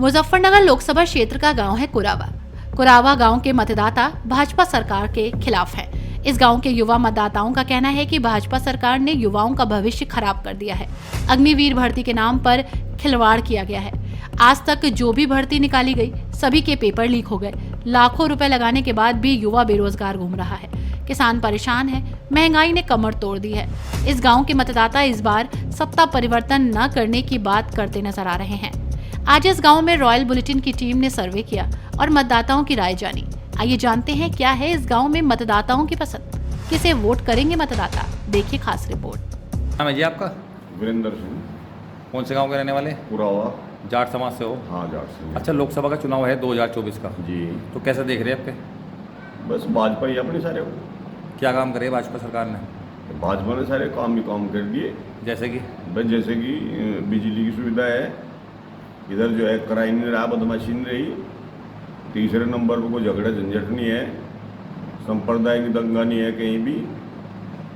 मुजफ्फरनगर लोकसभा क्षेत्र का गांव है कुरावा। कुरावा गांव के मतदाता भाजपा सरकार के खिलाफ हैं। इस गांव के युवा मतदाताओं का कहना है कि भाजपा सरकार ने युवाओं का भविष्य खराब कर दिया है। अग्निवीर भर्ती के नाम पर खिलवाड़ किया गया है। आज तक जो भी भर्ती निकाली गई सभी के पेपर लीक हो गए। लाखों रुपए लगाने के बाद भी युवा बेरोजगार घूम रहा है। किसान परेशान है, महंगाई ने कमर तोड़ दी है। इस गांव के मतदाता इस बार सत्ता परिवर्तन न करने की बात करते नजर आ रहे हैं। आज इस गांव में रॉयल बुलेटिन की टीम ने सर्वे किया और मतदाताओं की राय जानी। आइए जानते हैं क्या है इस गांव में मतदाताओं की पसंद, किसे वोट करेंगे मतदाता। देखिए खास रिपोर्ट। नाम है जी आपका? वीरेंद्र सिंह। कौन से गांव के रहने वाले? पुरावा। जाट समाज से हो? हाँ, जाट से। अच्छा, लोकसभा का चुनाव है 2024 का जी। तो कैसे देख रहे हैं आपके? बस भाजपा ही अपने सारे क्या काम करे भाजपा सरकार ने? भाजपा ने सारे काम ही काम कर दिए। जैसे कि बस जैसे कि बिजली की सुविधा है, इधर जो है किराया नहीं रहा, बदमाशी नहीं रही। तीसरे नंबर पर कोई झगड़ा झंझट नहीं है, सांप्रदायिक दंगा नहीं है कहीं भी।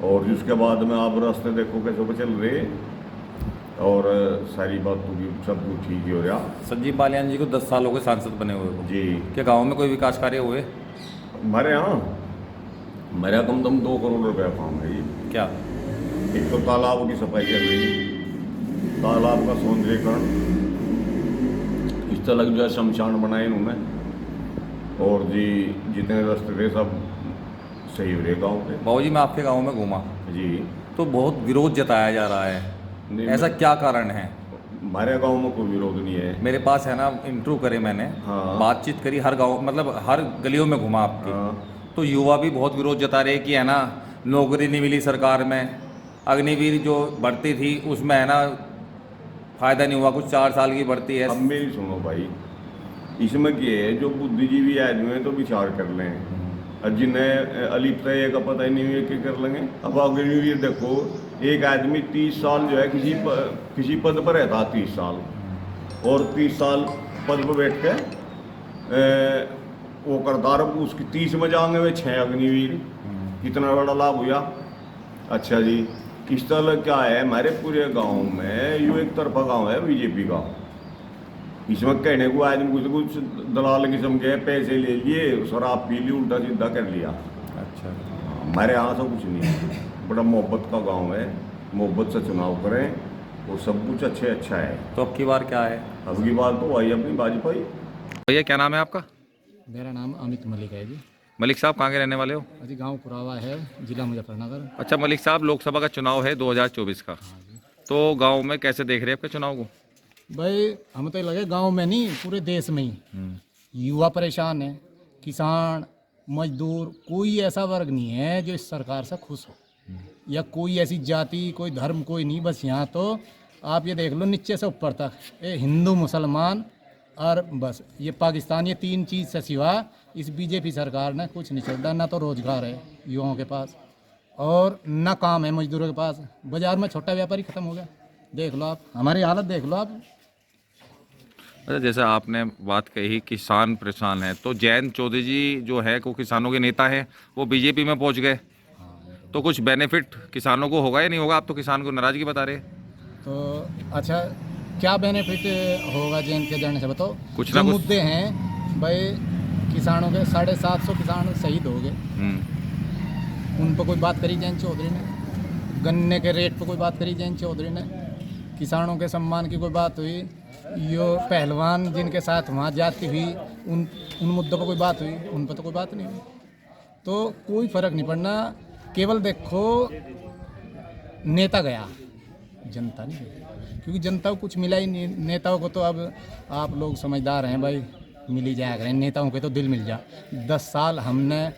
और जिसके बाद में आप रास्ते देखो कैसे चल रहे, और सारी बातों की सब कुछ ठीक ही हो रहा। संजीव बालियान जी को 10 साल हो गए सांसद बने हुए को। जी। क्या गाँव में कोई विकास कार्य हुए? हमारे यहाँ कम 2 करोड़ रुपया काम है ये। क्या? एक तो तालाब की सफाई कर रही, तालाब का सौंदर्यीकरण, इस तरह जो है शमशान बनाए इन्होंने, और जी जितने रास्ते थे सब सही हो रहे गाँव के। बाबू जी, मैं आपके गाँव में घूमा जी। तो बहुत विरोध जताया जा रहा है, ऐसा क्या कारण है? हमारे गांव में कोई विरोध नहीं है। मेरे पास है ना, इंटरव्यू करे मैंने। हाँ। बातचीत करी, हर गांव मतलब हर गलियों में घुमा आपकी। हाँ। तो युवा भी बहुत विरोध जता रहे कि है ना, नौकरी नहीं मिली सरकार में, अग्निवीर जो भर्ती थी उसमें है ना फायदा नहीं हुआ, कुछ 4 साल की भर्ती है। अब मेरी सुनो भाई, इसमें क्या है, जो बुद्धिजीवी आदमी है तो विचार कर लें, और जिन्हें अलिप्त है का पता ही नहीं है क्या कर लेंगे। अब अग्निवीर देखो, एक आदमी 30 साल जो है किसी पद पर रहता, 30 साल, और 30 साल पद पर बैठ के वो करदार, उसकी 30 में जाएंगे वे 6 अग्निवीर। कितना बड़ा लाभ हुआ। अच्छा जी, इस तरह क्या है, हमारे पूरे गांव में यो एक तरफा गांव है बीजेपी का। इसमें कहने को आदमी कुछ दलाल किस्म के पैसे ले लिए, शराब पी ली, उल्टा सीधा कर लिया। अच्छा, हमारे यहाँ सब कुछ नहीं है, बड़ा मोहब्बत का गांव है। मोहब्बत से चुनाव करें और सब कुछ अच्छा है। तो अब की बार क्या है? अब की बात तो आई अपनी भाजपा ही। भैया क्या नाम है आपका? मेरा नाम अमित मलिक है जी। मलिक साहब कहाँ के रहने वाले हो? अजी गांव कुरावा है, जिला मुजफ्फरनगर। अच्छा मलिक साहब, लोकसभा का चुनाव है 2024 का, तो गांव में कैसे देख रहे हैं आपके चुनाव को? भाई हम तो लगे गांव में नहीं, पूरे देश में ही युवा परेशान है, किसान मजदूर, कोई ऐसा वर्ग नहीं है जो इस सरकार से खुश हो, या कोई ऐसी जाति, कोई धर्म, कोई नहीं। बस यहाँ तो आप ये देख लो, नीचे से ऊपर तक ये हिंदू मुसलमान और बस ये पाकिस्तान, ये 3 चीज़ से सिवा इस बीजेपी सरकार ने कुछ नहीं चलता। ना तो रोजगार है युवाओं के पास, और ना काम है मजदूरों के पास। बाजार में छोटा व्यापारी खत्म हो गया, देख लो आप, हमारी हालत देख लो आप। अच्छा, जैसे आपने बात कही किसान परेशान है, तो जयंत चौधरी जी जो है वो किसानों के नेता हैं, वो बीजेपी में पहुंच गए, तो कुछ बेनिफिट किसानों को होगा या नहीं होगा? आप तो किसान को नाराजगी बता रहे हैं। तो अच्छा, क्या बेनिफिट होगा जयंत के जाने से, बताओ। कुछ जो ना कुछ मुद्दे हैं भाई, किसानों के 750 किसान शहीद हो गए, उन पर कोई बात करी जयंत चौधरी ने? गन्ने के रेट पर कोई बात करी जयंत चौधरी ने? किसानों के सम्मान की कोई बात हुई? यो पहलवान जिनके साथ वहाँ जाती हुई, उन मुद्दों पर कोई बात हुई? उन पर तो कोई बात नहीं हुई। तो कोई फ़र्क नहीं पड़ना, केवल देखो नेता गया, जनता नहीं गई, क्योंकि जनता को कुछ मिला ही नहीं। नेताओं को तो अब आप लोग समझदार हैं भाई, मिल ही जाया करें, नेताओं के तो दिल मिल जा। 10 साल हमने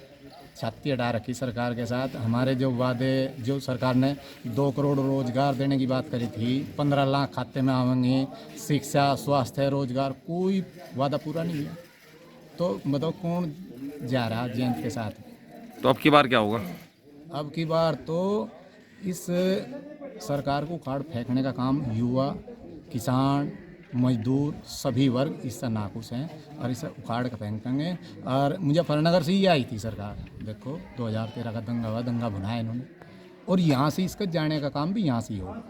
छाती अड़ा रखी सरकार के साथ। हमारे जो वादे, जो सरकार ने 2 करोड़ रोजगार देने की बात करी थी, 15 लाख खाते में आवेंगे, शिक्षा, स्वास्थ्य, रोजगार, कोई वादा पूरा नहीं हुआ। तो बताओ कौन जा रहा जयंत के साथ? तो अब की बार क्या होगा? अब की बार तो इस सरकार को उखाड़ फेंकने का काम युवा, किसान, मजदूर, सभी वर्ग इससे नाखुश हैं और इसे उखाड़ के फेंकेंगे। और मुजफ्फरनगर से ही आई थी सरकार, देखो 2013 का दंगा हुआ, दंगा भुनाया इन्होंने, और यहाँ से इसका जाने का काम भी यहाँ से ही होगा।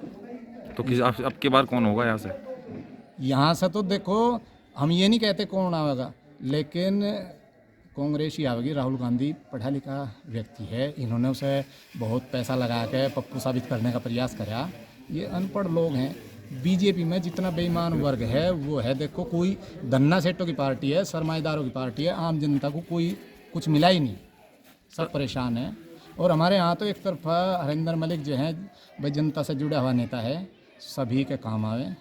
तो किस अब की बार कौन होगा यहाँ से? यहाँ से तो देखो हम ये नहीं कहते कौन आएगा, लेकिन कांग्रेस ही आएगी। राहुल गांधी पढ़ा लिखा व्यक्ति है, इन्होंने उसे बहुत पैसा लगा के पप्पू साबित करने का प्रयास करा। ये अनपढ़ लोग हैं। बीजेपी में जितना बेईमान वर्ग है वो है, देखो कोई धन्ना सेठों की पार्टी है, सरमाएदारों की पार्टी है, आम जनता को कोई कुछ मिला ही नहीं, सब परेशान है। और हमारे यहाँ तो एक तरफा हरिंदर मलिक जो हैं भाई जनता से जुड़ा हुआ नेता है, सभी के काम आवे।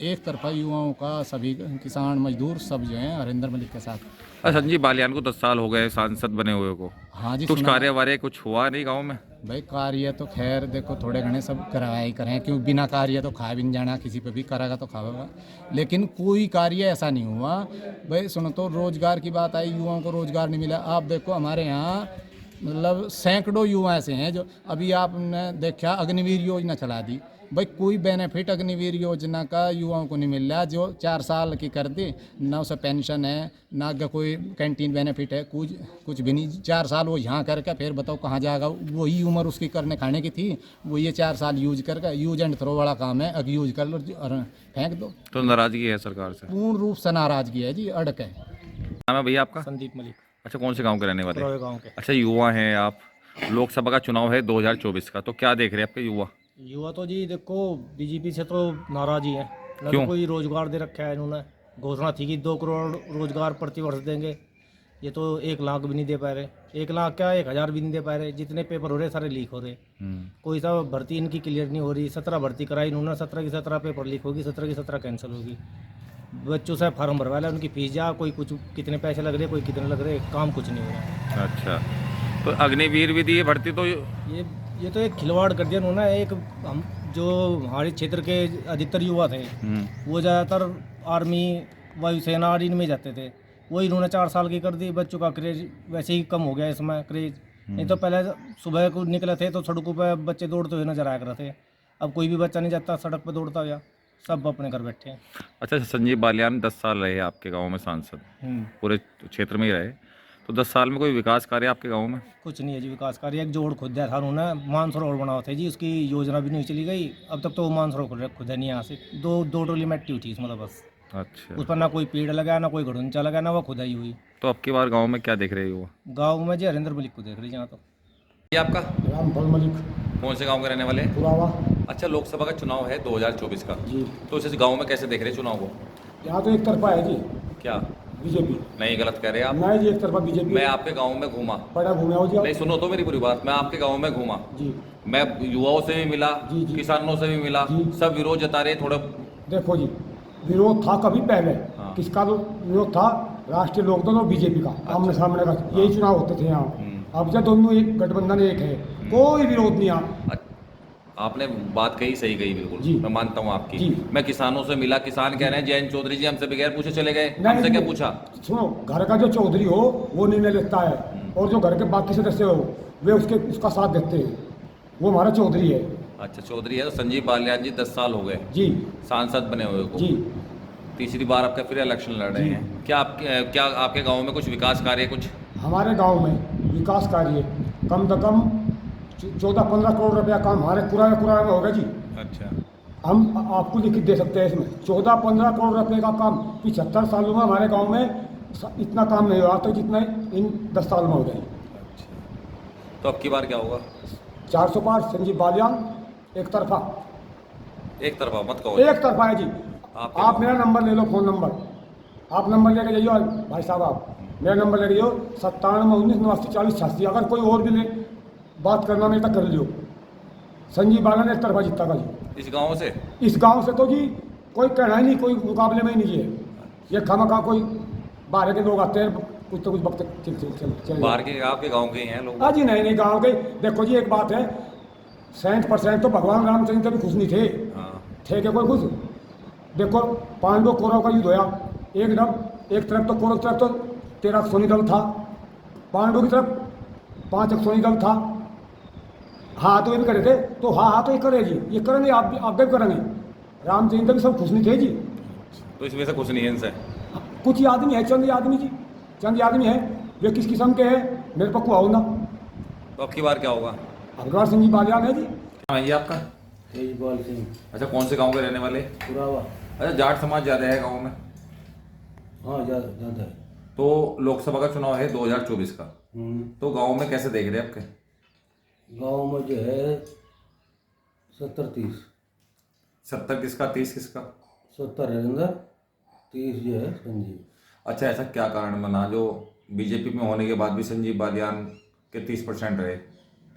एक तरफा युवाओं का, सभी किसान मजदूर सब जो हैं हरिंदर मलिक के साथ। संजीव बालियान को 10 साल हो गए सांसद बने हुए को, हाँ जी, कुछ सुना। कार्य वार्य कुछ हुआ नहीं गाँव में? भाई कार्य तो खैर देखो थोड़े घने सब करवाए ही करें, क्योंकि बिना कार्य तो खा भी नहीं जाना, किसी पे भी करेगा तो खाएगा, लेकिन कोई कार्य ऐसा नहीं हुआ। भाई सुनो तो रोजगार की बात आई, युवाओं को रोजगार नहीं मिला। आप देखो हमारे यहाँ मतलब सैकड़ों युवा ऐसे हैं जो, अभी आपने देखा अग्निवीर योजना चला दी, भाई कोई बेनिफिट अग्निवीर योजना का युवाओं को नहीं मिल रहा। जो 4 साल की कर दी, ना उसे पेंशन है, ना आगे कोई कैंटीन बेनिफिट है, कुछ भी नहीं। 4 साल वो यहाँ करके फिर बताओ कहाँ जाएगा। वही उम्र उसकी करने खाने की थी, वो ये 4 साल यूज करके, यूज एंड थ्रो वाला काम है, अब यूज कर लो और फेंक दो। तो नाराजगी है सरकार से? पूर्ण रूप से नाराजगी है जी, अड़क है। नाम है भैया आपका? संदीप मलिक, अच्छा, कौन से गांव के रहने वाले? पुरावे गांव के। अच्छा, युवा हैं आप, लोकसभा का चुनाव है 2024 का, तो क्या देख रहे हैं आपके युवा? युवा तो जी देखो बीजेपी से तो नाराज ही है ना, क्यों? तो कोई रोजगार दे रखा है इन्होंने। घोषणा थी कि 2 करोड़ रोजगार प्रति वर्ष देंगे, ये तो 1 लाख भी नहीं दे पा रहे। 1 लाख क्या, 1000 भी नहीं दे पा रहे। जितने पेपर हो रहे सारे लीक हो रहे, कोई सा भर्ती इनकी क्लियर नहीं हो रही। 17 भर्ती कराई इन्होंने, 17 की 17 पेपर लीक होगी, 17 की 17 कैंसिल होगी। बच्चों से फार्म भरवा लिया, उनकी फीस जा, कोई कुछ कितने पैसे लग रहे, कोई कितने लग रहे, काम कुछ नहीं हो रहा। अच्छा, तो अग्निवीर भी दिए भर्ती, तो ये तो एक खिलवाड़ कर दिया उन्होंने। एक हम जो हमारे क्षेत्र के अधिकतर युवा थे वो ज़्यादातर आर्मी, वायुसेना और इनमें जाते थे, वो इन्होंने 4 साल की कर दी। बच्चों का क्रेज वैसे ही कम हो गया इसमें क्रेज। नहीं तो पहले सुबह को निकले थे तो सड़कों पर बच्चे दौड़ते हुए नजर आया करते थे, अब कोई भी बच्चा नहीं जाता सड़क पर दौड़ता हुआ, सब अपने घर बैठे हैं। अच्छा, संजीव बालियान 10 साल रहे आपके गांव में सांसद, पूरे क्षेत्र में ही रहे, तो 10 साल में कोई विकास कार्य आपके गांव में? कुछ नहीं है जी विकास कार्य। एक जोड़ खुदा था उन्होंने, मानसरोवर बना हुआ था जी, उसकी योजना भी नहीं चली गई। अब तक तो वो मानसरोवर खुदा नहीं, यहाँ से दो टोली मिट्टी उठी इसमें तो बस। अच्छा, उस पर ना कोई पेड़ लगा, ना कोई घड़ुंचा लगा, ना वो खुदाई हुई। तो अब की बार गांव में क्या देख रहे हो? गाँव में जी हरिंदर मलिक को देख रही यहाँ तो। ये आपका रामफल मलिक, कौन से गांव के रहने वाले? पुरावा अच्छा, लोकसभा का चुनाव है 2024 का, जी। तो इस गांव में कैसे देख रहे हैं चुनाव को? यहाँ तो एक तरफा है जी, क्या बीजेपी। नहीं, गलत कह रहे हैं आप। नहीं जी, एक तरफा बीजेपी। मैं आपके गांव में घूमा, बड़ा घूमे हो जी आप। नहीं सुनो तो मेरी पूरी बात, मैं आपके गांव में घूमा, जी मैं युवाओं से भी मिला, जी, जी। किसानों से भी मिला, जी। सब विरोध जता रहे थोड़ा। देखो जी, विरोध था कभी पहले। हाँ। किसका तो विरोध था? राष्ट्रीय लोकदल और बीजेपी का, आमने सामने का यही चुनाव होते थे यहाँ। अब जब दोनों एक गठबंधन एक है, कोई विरोध नहीं यहाँ। आपने बात कही, सही कही बिल्कुल, जी। मैं मानता हूँ आपकी। जी। मैं किसानों से मिला, किसान कह रहे हैं जयंत चौधरी जी हमसे बगैर पूछे चले गए, नहीं, हमसे क्या नहीं। पूछा? सुनो, घर का जो चौधरी हो वो निर्णय लेता है, और जो घर के बाकी सदस्य हो वे उसका साथ देते हैं। वो हमारा चौधरी है। अच्छा, चौधरी है। तो संजीव बालियान जी 10 साल हो गए जी सांसद बने हुए को, जी। तीसरी बार आपका फिर इलेक्शन लड़ रहे जी। हैं। क्या आपके गांव में कुछ विकास कार्य, कुछ? हमारे गांव में विकास कार्य कम से कम 14-15 करोड़ रुपया काम हमारे कुराया में होगा जी। अच्छा, हम आपको लिखित दे सकते हैं इसमें। 14-15 करोड़ रुपए का काम 75 सालों में हमारे गांव में इतना काम नहीं हुआ तो जितना इन 10 साल में हो गए। तो अब की बार क्या होगा? 400 पार संजीव बालियान एक तरफा। एक तरफा मत कहो, एक तरफा है जी। आप मेरा नंबर ले लो, फ़ोन नंबर आप नंबर लेके जाइए भाई साहब, आप मेरा नंबर ले जाइए 97-19-89-40-86। अगर कोई और भी बात करना नहीं तो कर लियो। संजीव बालियान एक तरफा जीता का जी। इस गांव से? इस गांव से तो जी कोई कहना ही नहीं, कोई मुकाबले में ही नहीं है। ये खामखा कोई बाहर के लोग आते हैं, कुछ तो कुछ वक्त चल बाहर के आपके गांव के ही हैं लोग? हाँ जी, नहीं गांव के। देखो जी एक बात है, 60% तो भगवान रामचंद्र भी खुश नहीं थे। हाँ। थे क्या कोई खुश? देखो पांडव कौरव का युद्ध होया, एकदम एक तरफ तो कौरव तरफ तो 13 अक्षोणी दल था, पांडव की तरफ 5 अक्षोणी दल था। हाँ तो ये भी करे थे, तो हाँ तो ये करे जी, ये करेंगे, आप भी आगे भी करेंगे। रामचंद्र भी सब खुश नहीं थे जी। तो इस वजह से खुश नहीं है इनसे? कुछ ही आदमी है, चंद आदमी जी, चंद आदमी है, वे किस किस्म के हैं मेरे पक्को आओ ना। तो अब की बार क्या होगा? अग्रवाल सिंह जी बालियान है जी। हाँ, ये आपका? तेजपाल सिंह, अच्छा, कौन से गांव के रहने वाले? पुरावा। अच्छा, जाट समाज ज़्यादा है गांव में? हाँ ज़्यादा है। तो लोकसभा का चुनाव है 2024 का, तो गांव में कैसे देख रहे हैं आपके? गांव में जो है 70-30। 70 किसका, 30 किसका? 70 हरिंदर, 30 जो है संजीव। अच्छा, ऐसा क्या कारण बना जो बीजेपी में होने के बाद भी संजीव बालियान के 30% रहे?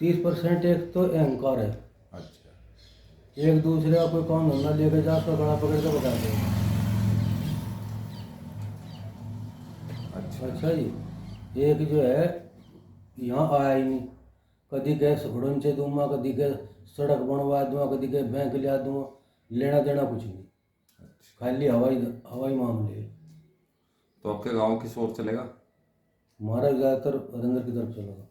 30% एक तो अहंकार है, अच्छा। एक दूसरे का कोई काम धंधा लेकर जा उसका गला पकड़ के बता देगा। अच्छा जी, एक जो है यहाँ आया ही नहीं, कभी कहे सगड़ोंचे दूंगा, कभी कहे सड़क बनवा दूंगा, कभी कहे बैंक लिया दूंगा, लेना देना कुछ नहीं, खाली हवाई मामले। तो आपके गांव किस ओर चलेगा? हमारा ज़्यादातर हरिंदर की तरफ चलेगा।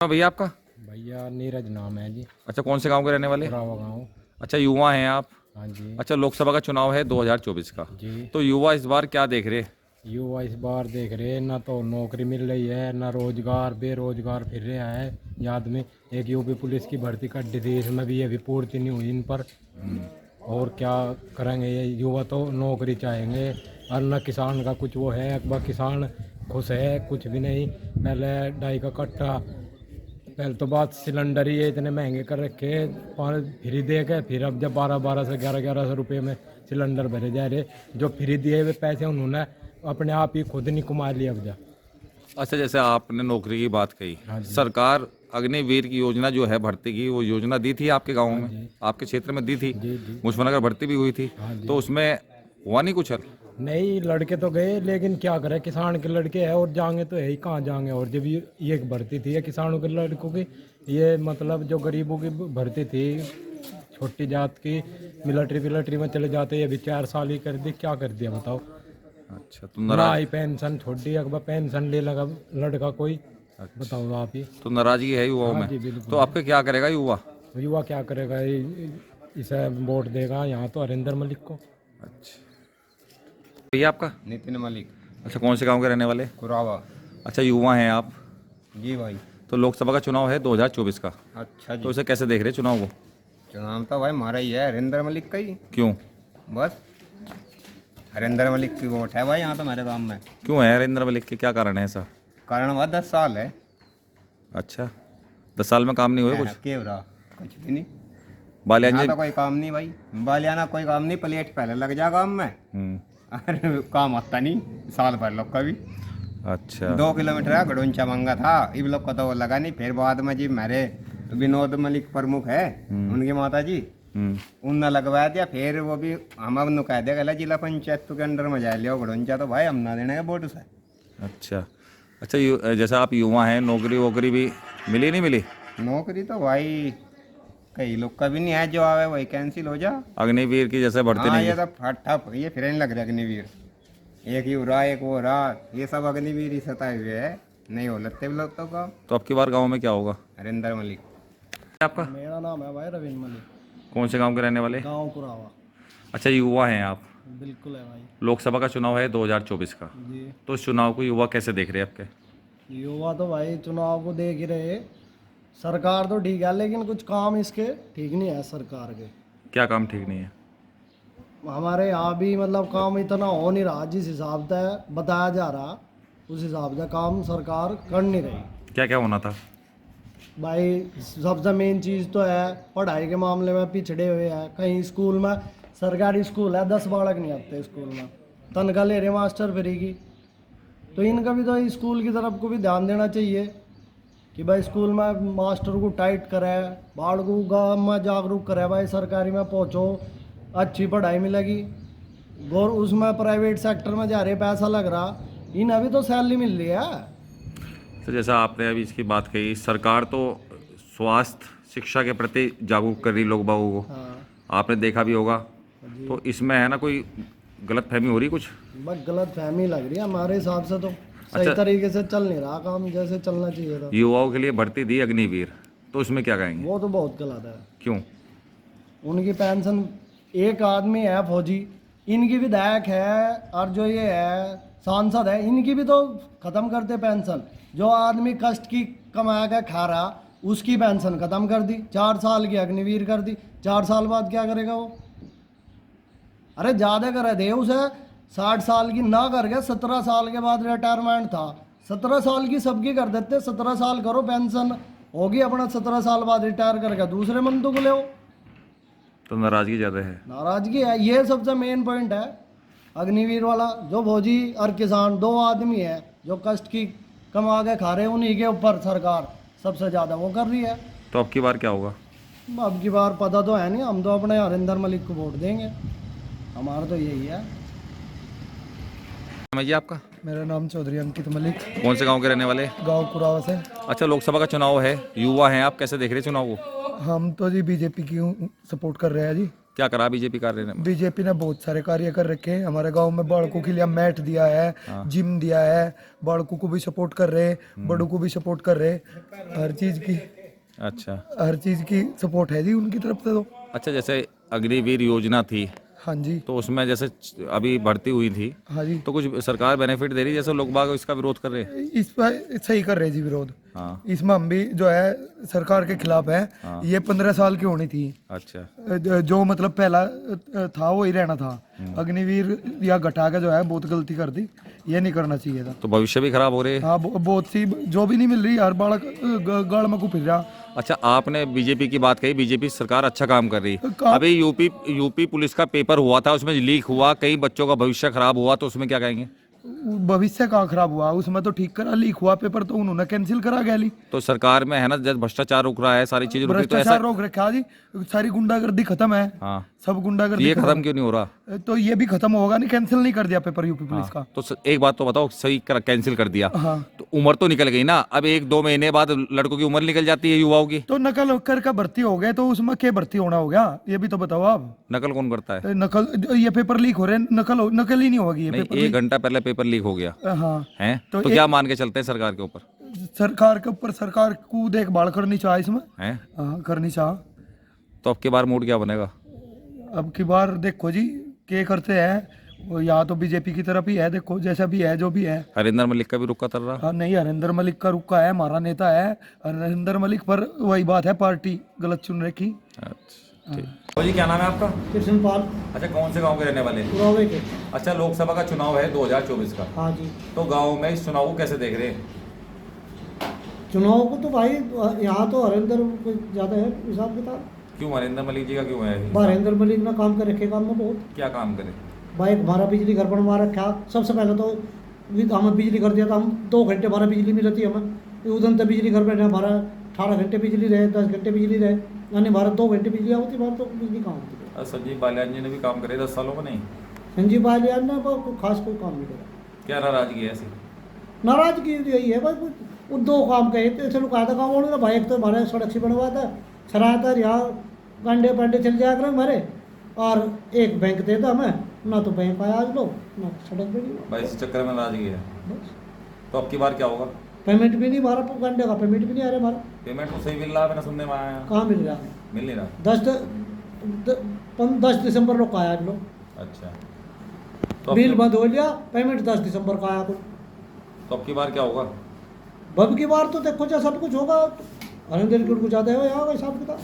हाँ भैया, आपका? भैया नीरज नाम है जी, अच्छा, कौन से गांव के रहने वाले? पुरावा गाँव। अच्छा, युवा हैं आप? हाँ जी। अच्छा, लोकसभा का चुनाव है 2024 का, जी। तो युवा इस बार क्या देख रहे हैं? युवा इस बार देख रहे हैं, ना तो नौकरी मिल रही है, ना रोजगार, बेरोजगार फिर रहे हैं। याद में एक यूपी पुलिस की भर्ती कर दी थी, इसमें भी अभी पूर्ति नहीं हुई इन पर। और क्या करेंगे ये युवा, तो नौकरी चाहेंगे। और न किसान का कुछ वो है, अकबर किसान खुश है कुछ भी नहीं। पहले 2.5 का कट्टा, पहले तो बात सिलेंडर ही है इतने महंगे कर रखे, फ्री दे के फिर अब जब 1200 से 1100 रुपये में सिलेंडर भरे जा रहे, जो फ्री दिए हुए पैसे उन्होंने अपने आप ही खुद नहीं कमा लिया अब जा। अच्छा, जैसे आपने नौकरी की बात कही, सरकार अग्निवीर की योजना जो है भर्ती की, वो योजना दी थी आपके गाँव में, आपके क्षेत्र में दी थी? मुजफ्फरनगर भर्ती भी हुई थी, तो उसमें हुआ नहीं कुछ हल? नहीं, लड़के तो गए, लेकिन क्या करें, किसान के लड़के हैं और जाएंगे तो है ही, कहाँ जाएंगे। और जब ये एक भर्ती थी ये किसानों के लड़कों की, ये मतलब जो गरीबों की भर्ती थी, छोटी जात की, मिलिट्री में चले जाते, ये भी 4 साल ही कर दी, क्या कर दिया बताओ। अच्छा, तो ना ही पेंशन छोड़ी, अकबर पेंशन ले लगा लड़का कोई। बताओ आप ही। तो नाराजगी है युवाओं हाँ जी, में, बिल्कुल। तो आपके क्या करेगा युवा? युवा क्या करेगा, इसे वोट देगा यहाँ तो हरिंदर मलिक को। अच्छा भैया, आपका? नितिन मलिक, अच्छा, कौन से गांव के रहने वाले? कुरावा। अच्छा, युवा हैं आप? जी भाई। तो लोकसभा का चुनाव है 2024 का, अच्छा जी। तो इसे कैसे देख रहे हैं चुनाव को? चुनाव तो भाई हमारा ही है, हरिंदर मलिक का ही। क्यों? बस हरिंदर मलिक की वोट है भाई यहाँ तो मेरे गांव में। क्यों है नरेंद्र मलिक के, क्या कारण है ऐसा? कारण वह 10 साल है। अच्छा, 10 साल में काम नहीं हुए कुछ? के हो रहा कुछ भी नहीं, बालियान यहाँ जी? तो कोई काम नहीं भाई, बालियाना कोई काम नहीं, प्लेट पहले लग जा काम में, अरे काम आता नहीं साल भर लोग का भी। अच्छा, 2 किलोमीटर है गडोंचा मंगा था, इब लोग को तो वो लगा नहीं। फिर बाद में जी मेरे विनोद मलिक प्रमुख है, उनकी माता जी, उनने लगवाया दिया। फिर वो भी हम अब कह दिया गला जिला पंचायत के अंडर में जा लिया गडोंचा, तो भाई हम ना देने का वोट उसे। अच्छा। अच्छा, जैसा आप युवा हैं, नौकरी वोकरी भी मिली नहीं मिली? नौकरी तो भाई कई लोग का भी नहीं है, जो आवे वही कैंसिल हो जा। अग्निवीर की जैसे भर्ती हाँ, नहीं ये तो ठप ये फिर नहीं लग रहा अग्निवीर, एक ही हो रहा एक वो रहा, ये सब अग्निवीर ही सताए हुए है, नहीं हो लगते भी लोग तो। तो अब की बार गाँव में क्या होगा? हरिंदर मलिक। आपका? मेरा नाम है भाई रविंद्र मलिक, कौन से गांव के रहने वाले? गाँव कुरावा। अच्छा, युवा हैं आप? बिल्कुल है भाई लोकसभा का चुनाव है 2024 का, जी। तो इस चुनाव को युवा कैसे देख रहे हैं आपके? युवा तो भाई चुनाव को देख ही रहे, सरकार तो ठीक है लेकिन कुछ काम इसके ठीक नहीं है सरकार के। क्या काम ठीक नहीं है? हमारे यहाँ भी मतलब काम इतना हो नहीं रहा, जिस हिसाब से बताया जा रहा उस हिसाब से काम सरकार कर नहीं रही। क्या क्या होना था? भाई सबसे मेन चीज़ तो है पढ़ाई के मामले में पिछड़े हुए हैं। कहीं स्कूल में, सरकारी स्कूल है, 10 बालक नहीं आते स्कूल में, तनख्वाह ले रहे मास्टर फ्री की। तो इनका भी तो स्कूल की तरफ को भी ध्यान देना चाहिए कि भाई स्कूल में मास्टर को टाइट करे, बाढ़ को गाँव में जागरूक करे, भाई सरकारी में पहुँचो, अच्छी पढ़ाई मिलेगी। गौर उसमें प्राइवेट सेक्टर में जा रहे पैसा लग रहा, इन अभी तो सैलरी मिल रही है। तो जैसा आपने अभी इसकी बात कही, सरकार तो स्वास्थ्य शिक्षा के प्रति जागरूक कर रही लोग बागों को, आपने देखा भी होगा, तो इसमें है ना कोई गलत फहमी हो रही कुछ? बस गलत फहमी लग रही है हमारे हिसाब से, तो सही तरीके से चल नहीं रहा काम जैसे चलना चाहिए था। युवाओं के लिए भर्ती दी अग्निवीर, तो उसमें क्या कहेंगे? वो तो बहुत गलत है। क्यों? उनकी पेंशन, एक आदमी है फौजी, इनकी विधायक है और जो ये है सांसद है, इनकी भी तो खत्म करते पेंशन। जो आदमी कष्ट की कमा के खा रहा उसकी पेंशन खत्म कर दी, 4 साल की अग्निवीर कर दी। 4 साल बाद क्या करेगा वो? अरे ज़्यादा कर दे उसे, 60 साल की ना कर गया, 17 साल के बाद रिटायरमेंट था। 17 साल की सबकी कर देते, 17 साल करो, पेंशन होगी अपना, 17 साल बाद रिटायर करके दूसरे मंतों को ले। तो नाराजगी ज़्यादा है। नाराजगी है, ये सबसे मेन पॉइंट है। अग्निवीर वाला जो फौजी और किसान 2 आदमी है जो कष्ट की कमा के खा रहे हैं, उन्हीं के ऊपर सरकार सबसे ज़्यादा वो कर रही है। तो अब की बार क्या होगा? अब की बार पता तो है नहीं, हम तो अपने हरिंदर मलिक को वोट देंगे, हमारा तो यही है। नाम है जी आपका? मेरा नाम चौधरी अंकित मलिक, कौन से गांव के रहने वाले? गांव कुरावा से। अच्छा, लोकसभा का चुनाव है, युवा हैं आप, कैसे देख रहे हैं चुनाव को? हम तो जी बीजेपी की सपोर्ट कर रहे हैं जी। क्या करा बीजेपी कार्य ने? बीजेपी ने बहुत सारे कार्य कर रखे हैं हमारे गांव में। बालकों के लिए मैट दिया है, जिम दिया है, बालकों को भी सपोर्ट कर रहे, बड़ों को भी सपोर्ट कर रहे, हर चीज़ की। अच्छा, हर चीज़ की सपोर्ट है जी उनकी तरफ से तो। अच्छा, जैसे अग्निवीर योजना थी हाँ जी, तो उसमें जैसे अभी भर्ती हुई थी हाँ जी, तो कुछ सरकार बेनिफिट दे रही है, जैसे लोग बाग इसका विरोध कर रहे हैं। इस पर सही कर रहे जी विरोध। हाँ, इसमें हम भी जो है सरकार के खिलाफ है। ये 15 साल की होनी थी। अच्छा, जो मतलब पहला था वो ही रहना था। अग्निवीर या घटा के जो है बहुत गलती कर दी, ये नहीं करना चाहिए था। तो भविष्य भी खराब हो रहे हैं। हाँ, बहुत सी जो भी नहीं मिल रही, हर बालक गाड़ में को फिर रहा। अच्छा, आपने बीजेपी की बात कही, बीजेपी सरकार अच्छा काम कर रही है। काम- अभी यूपी पुलिस का पेपर हुआ था, उसमें लीक हुआ, कई बच्चों का भविष्य खराब हुआ, तो उसमें क्या कहेंगे? भविष्य कहाँ खराब हुआ, उसमें तो ठीक करा। लीक हुआ पेपर तो उन्होंने कैंसिल करा गया। तो सरकार में है ना, जब भ्रष्टाचार रुक रहा है, सारी चीजें रुक रही, तो ऐसा भ्रष्टाचार रोक रखा जी, सारी गुंडागर्दी खत्म है। हाँ, सब गुंडागर्दी ये खत्म क्यों नहीं हो रहा? तो ये भी खत्म होगा नहीं, कैंसिल नहीं कर दिया पेपर यूपी पुलिस का। तो एक बात तो बताओ, सही कैंसिल कर दिया हाँ, तो उम्र तो निकल गई ना। अब 1-2 महीने बाद लड़कों की उम्र निकल जाती है, युवाओं की। तो नकल कर का भर्ती हो गए तो उसमें क्या भर्ती होना हो गया, ये भी तो बताओ आप। नकल कौन करता है? नकल, ये पेपर लीक हो रहे हैं, नकल ही नहीं होगी ये नहीं, पेपर 1 घंटा पहले पेपर लीक हो गया हाँ, है, तो तो क्या मान के चलते हैं सरकार के ऊपर? सरकार के ऊपर सरकार को देखभाल करनी चाहिए इसमें। है हाँ, करनी चाहिए। तो अब की बार मूड क्या बनेगा? अब की बार देखो जी क्या करते हैं, वो या तो बीजेपी की तरफ ही है, देखो जैसा भी है, जो भी है। हरिंदर मलिक का भी रुका कर रहा। हाँ, नहीं, हरिंदर मलिक का रुका है, हमारा नेता है हरिंदर मलिक, पर वही बात है, पार्टी गलत चुन रखी। अच्छा, ठीक। तो जी, क्या नाम है आपका? कृष्णपाल अच्छा, कौन से गांव के रहने वाले हैं? पुरावे के। अच्छा, लोकसभा का चुनाव है 2024 का, हाँ जी। तो गांव में इस चुनाव को कैसे देख रहे हैं? चुनाव को तो भाई यहाँ तो हरिंदर को ज़्यादा है हिसाब किताब। क्यों हरिंदर मलिक जी का क्यों है? हरिंदर मलिक ने काम कर रखे, काम में बहुत। क्या काम करे? भाई हमारा बिजली घर बनवा रखा। सबसे पहले तो हमें बिजली घर दिया था, हम 2 घंटे हमारा बिजली मिल रही है हमें। उधर तक बिजली घर बैठे हमारा 18 घंटे बिजली रहे, 10 घंटे बिजली रहे, यानी हमारा 2 घंटे बिजली होती, हमारा तो बिजली कहाँ होती है। संजीव बालियान जी ने भी काम करे 10 सालों में, नहीं? संजीव बालियान ने वो खास कोई काम नहीं करा। क्या नाराजगी है ऐसी? नाराजगी यही है भाई, वो 2 काम कहे थे, चलो कहा था काम होने भाई। एक तो हमारे सड़क से बनवा था, सराहा था, यहाँ गंडे पंडे चल जाया करें हमारे, और एक बैंक देता हमें, ना तो बैंक आया आज लोग, ना सड़क बनी। भाई इस चक्कर में नाराजगी है। बस तो अब की बार क्या होगा? पेमेंट भी नहीं, हमारा गंडे का पेमेंट भी नहीं आ रहा हमारा। पेमेंट तो सही मिल रहा है, मैंने सुनने में आया। कहाँ मिल रहा है? मिल नहीं रहा। 10 दिसंबर लोग का आया आज लोग। अच्छा, तो बिल बंद हो गया, पेमेंट 10 दिसंबर का आया कुछ। तो अब की बार क्या होगा? बब की बार तो देखो जब सब कुछ होगा, हरिंदर की उनको ज़्यादा है यहाँ का हिसाब किताब।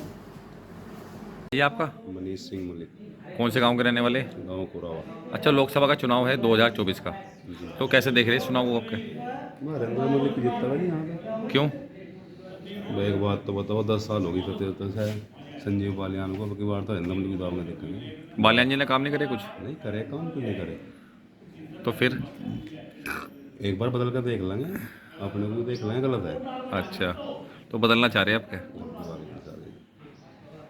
ये आपका? मनीष सिंह मलिक, कौन से गांव के रहने वाले? गांव कुरावा। अच्छा, लोकसभा का चुनाव है 2024 का, तो कैसे देख रहे हैं इस चुनाव को आपके? हरिंदर मलिक जीतता है यहाँ पे। क्यों? भाई एक बात तो बताओ, 10 साल हो गई प्रतिनिधित्व है संजीव बालियान को, अब की बार तो हरिंदर मलिक की दाव में देखेंगे। बालियान जी ने काम नहीं करे कुछ? नहीं करे काम, क्यों नहीं करे? तो फिर एक बार बदल कर देख लेंगे, अपने को देख लेंगे, गलत है। अच्छा, तो बदलना चाह रहे हैं आपके?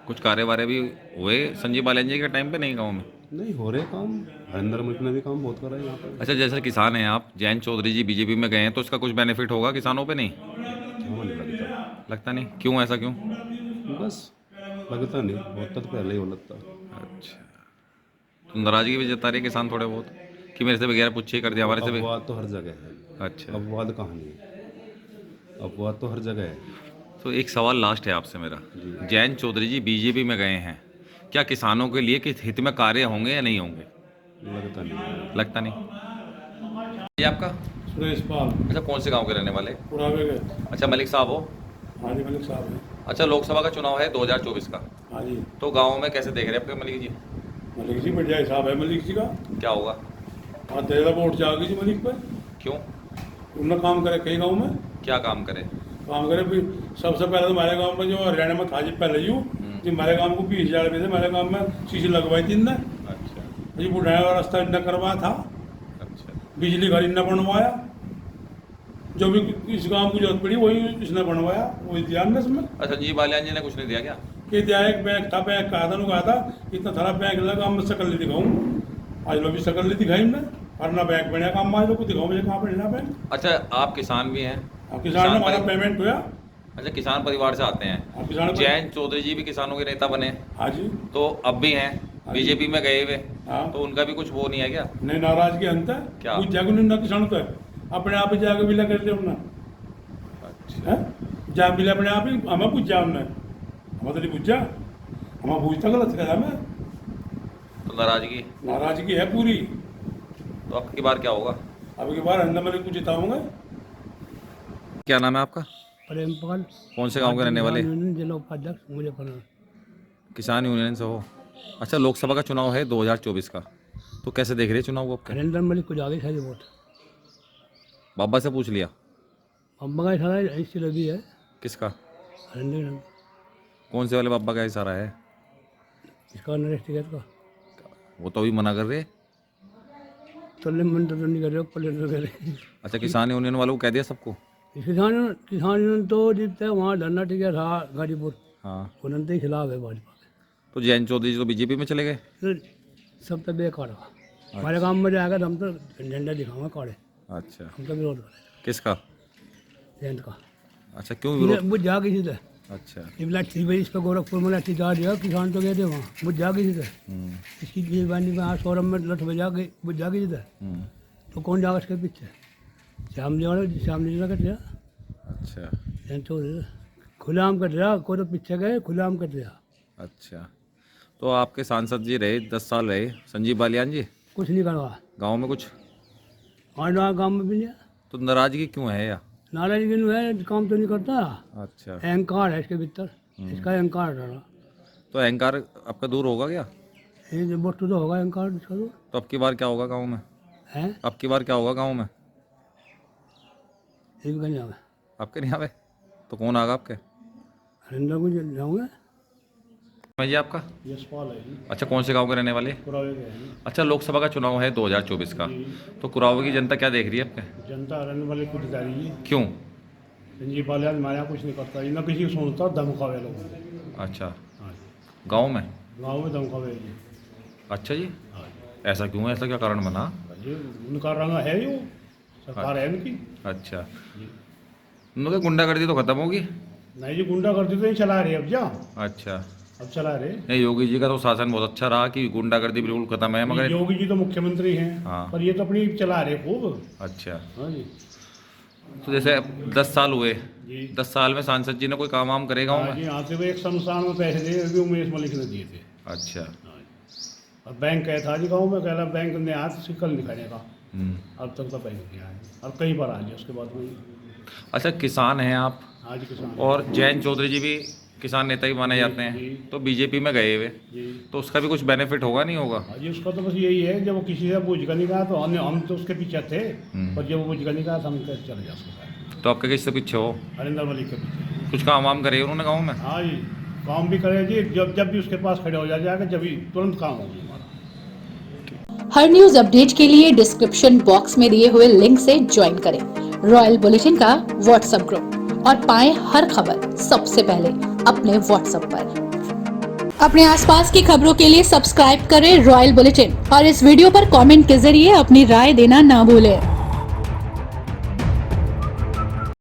कुछ कार्य वारे भी हुए संजीव बालियान जी के टाइम पे? नहीं, गाँव में नहीं हो रहे काम, हरिंदर मलिक ने भी काम बहुत करा है यहाँ पे। अच्छा, जैसे किसान हैं आप, जयंत चौधरी जी बीजेपी में गए हैं, तो उसका कुछ बेनिफिट होगा किसानों पे? नहीं हमें नहीं लगता। लगता नहीं। क्यों, ऐसा क्यों? बस लगता नहीं, होता तो पहले ही हो लगता। अच्छा, तो नाराजगी भी जता रही है किसान थोड़े बहुत कि मेरे से वगैरह पूछे कर दिया, हमारे से भी? अपवाद तो हर जगह है। अच्छा, अपवाद कहाँ नहीं है, अपवाद तो हर जगह है। तो एक सवाल लास्ट है आपसे मेरा। जयंत चौधरी जी बीजेपी में गए हैं, क्या किसानों के लिए किस हित में कार्य होंगे या नहीं होंगे? लगता नहीं। लगता नहीं। ये आपका? सुरेश पाल, अच्छा, कौन से गांव के रहने वाले? पुरावे के। अच्छा, मलिक साहब हो? हाँ जी, मलिक साहब हैं। अच्छा, लोकसभा का चुनाव है 2024 का, हाँ जी। तो गाँव में कैसे देख रहे हैं आपके मलिक जी? मलिक जी बढ़िया हिसाब है मलिक जी का। क्या होगा? और तेरा वोट जाएगी जी मलिक पर। क्यों? उन्होंने काम करे कई गाँव में, क्या काम करे? काम करे भी। सबसे पहले तो हमारे गांव में जो हरियाणा में था जी पहले यूँ जी, हमारे गांव को 20,000 रुपये से हमारे गांव में शीशी लगवाई थी इनने अच्छा जी। बुढ़ाया वाला रास्ता इनने करवाया था, अच्छा बिजली घर इनने बनवाया, जो भी इस गांव की जरूरत पड़ी वही इसने बनवाया, वही दिया हमने इसमें। अच्छा, संजीव बालियान जी ने कुछ नहीं दिया क्या? कि दिया एक बैंक था, बैंक कहा था, कहा था इतना सारा बैंक लगा, मैं शकल नहीं दिखाऊँ। आज लोग भी शकल नहीं दिखाई हमने, और ना बैंक बना काम आज लोग को दिखाऊँ मुझे कहाँ पर लेना बैंक। अच्छा, आप किसान भी हैं? किसान ने हमारा पेमेंट हुआ। अच्छा, किसान परिवार से आते हैं। किसान जयंत चौधरी जी भी किसानों के नेता बने, हाँ जी, तो अब भी हैं बीजेपी में गए हुए, हाँ। तो उनका भी कुछ वो नहीं है क्या? नहीं, नाराजगी अंत है क्या? कुछ जाकर ना किसान तो है अपने आप ही जाकर बिला कर लिया उन्होंने। अच्छा, जा बिला अपने आप ही हमें पूछ जा उन्होंने, हमें तो नहीं पूछा, हमें पूछता गलत कहा हमें। तो नाराजगी है पूरी। तो अब की बार क्या होगा? अब की बार अंदर मैंने कुछ जिताऊंगा। क्या नाम है आपका? प्रेमपाल। कौन से गांव के रहने वाले? जिला उपाध्यक्ष मुजफ्फरनगर। किसान यूनियन से हो? अच्छा, लोकसभा का चुनाव है 2024 का, तो कैसे देख रहे हैं चुनाव को आपके? नरेंद्र मलिक को जागे सारी वोट। बाबा से पूछ लिया? अम्बा का इशारा ऐसी लगी है। किसका? नरेंद्र। कौन से वाले बाबा का इशारा है? इसका नरेश टिकट का। वो तो अभी मना कर रहे हैं। तो मंत्र तो नहीं कर रहे, पलट कर रहे। अच्छा, किसान यूनियन वालों को कह दिया सबको? किसान तो जीतते वहाँ धरना टिकट था गाजीपुर, हाँ, उन्होंने के खिलाफ है भाजपा के। तो जयंत चौधरी जी तो बीजेपी में चले गए। तो सब तो बेकार हुआ। हमारे गाँव में जाएगा तो हम तो झंडा दिखाऊंगा काड़े, अच्छा, हम तो विरोध करें किसका? जयंत का। अच्छा, क्यों विरोध? बुझ जा किसी से अच्छा, लाठी भाई इस पर गोरखपुर में लाठी चार्ज दिया, किसान तो गए थे वहाँ, बुझ जा किसी से। इसकी जेबानी में आज सौरभ में लठ बजा के बुझ जा किसी से, तो कौन जाएगा इसके पीछे? श्याम जी का कट गया। अच्छा, जयंत चौधरी खुलेआम कट रहा, कोई तो पीछे गए, खुलेआम कट रहा। अच्छा, तो आपके सांसद जी रहे 10 साल रहे संजीव बालियान जी, कुछ नहीं करवा गांव में कुछ? हाँ, गाँव में भी नहीं है। तो नाराजगी क्यों है या? नाराजगी है, काम तो नहीं करता। अच्छा, अहंकार है इसके भीतर, इसका अहंकार रहा। तो अहंकार आपका दूर होगा क्या? ये जो वोट तो होगा अहंकार इसका तो अब की बार क्या होगा गांव में? है अब की बार क्या होगा गांव में? एक नहीं आवे। आपके नहीं आवे तो कौन आगा आपके? हरिंदर को जाऊँगा। मैं जी आपका? यशपाल है जी। अच्छा, कौन से गांव के रहने वाले? कुरावे के हैं। अच्छा, लोकसभा का चुनाव है 2024 का, तो कुरावे की जनता क्या देख रही है आपके? जनता नरेंद्र मलिक को जिता रही है। क्यों? संजीव बालियान हमारे यहाँ कुछ नहीं करता, न किसी को सुनता, धमकावे लोग। अच्छा, हाँ जी, गांव में? गाँव में धमकावे जी। अच्छा जी, हाँ ऐसा क्यों है? ऐसा क्या कारण बना? जी, उनका रंग है ही वो, सरकार है उनकी। अच्छा, उनकी गुंडागर्दी तो खत्म होगी? नहीं जी, गुंडागर्दी तो नहीं चला रही अब। जा अच्छा, अब चला रहे। नहीं, योगी जी का तो शासन बहुत अच्छा रहा कि गुंडागर्दी बिल्कुल खत्म है, मगर योगी जी तो मुख्यमंत्री हैं, हाँ। पर ये तो अपनी चला रहे खूब। अच्छा, हाँ जी, तो जैसे 10 साल हुए, जी 10 साल में सांसद जी ने कोई काम वाम करे गाँव हाँ में? जी, यहाँ से वो एक शमशान में पैसे दिए, अभी उमेश मलिक ने दिए थे। अच्छा, हाँ जी। और बैंक गया था जी गाँव में, कहला बैंक ने आज शिकल दिखाने का, अब तक तो बैंक नहीं आया, और कई बार आ गया उसके बाद में। अच्छा, किसान हैं आप, आज किसान और जयंत चौधरी जी भी किसान नेता ही माने जाते हैं, जी। तो बीजेपी में गए हुए, जी, तो उसका भी कुछ बेनिफिट होगा नहीं होगा? हाँ जी, उसका तो बस यही है, जब वो किसी से पूछ कर नहीं कहा तो हम तो उसके पीछे थे, पर जब वो पूछ कर नहीं कहा तो हम कैसे चले जा उसके। तो आपके किससे पीछे हो? नरेंद्र मलिक के पीछे। कुछ काम वाम करे उन्होंने गाँव में? हाँ जी, काम भी करे जी, जब भी उसके पास खड़े हो जाएगा, जब भी तुरंत काम होगा हमारा। हर न्यूज अपडेट के लिए डिस्क्रिप्शन बॉक्स में दिए हुए लिंक से ज्वाइन करें रॉयल बुलेटिन का व्हाट्सएप ग्रुप और पाएं हर खबर सबसे पहले अपने व्हाट्सएप पर। अपने आसपास की खबरों के लिए सब्सक्राइब करें रॉयल बुलेटिन और इस वीडियो पर कमेंट के जरिए अपनी राय देना ना भूलें।